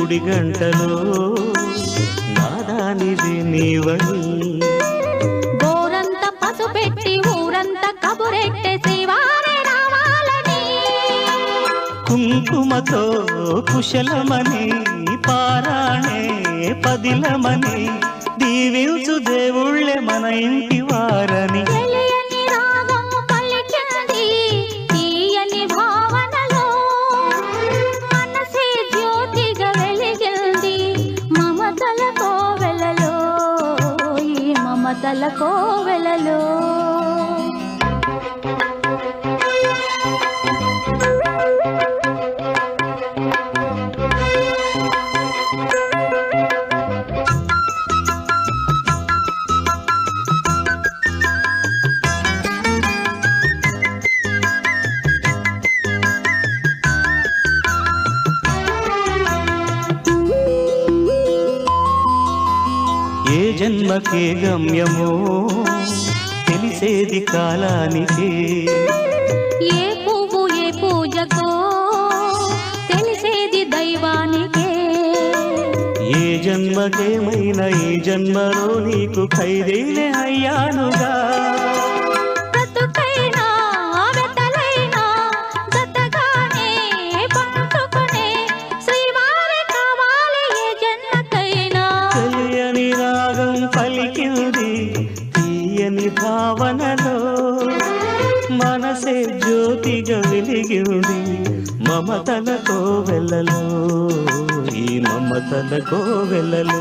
గుడి గంటలో నాదానిది నీవని గోరంత పసు పెట్టి ఊరంత కబురెట్టే శ్రీవారే రావాలని కుంకుమతో కుశలమని పారాణే పదిలమని దీవించు దేవుళ్ళే మన ఇంటి వారని తెలియని రాగం పలికింది తీయని భావనలో మనసే జ్యోతిగా వెలిగింది మమతల కోవెలలో ఈ మమతల కోవెలలో ఏ జన్మకే గమ్యమో తెలిసేది కాలానికే ఏ పువ్వు ఏ పూజకో తెలిసేది దైవానికే ఏ జన్మకేమైనా ఈ జన్మలో నీకు ఖైదీనే అయ్యానుగా బ్రతుకైనా వెతలైనా జతగానే పంచుకునే శ్రీవారే కావాలి ఏ జన్మకైనా తెలియని రాగం పలికింది తీయని భావనలో మనసే జ్యోతిగా వెలిగింది మమతల కోవెలలో ఈ మమతల కోవెలలో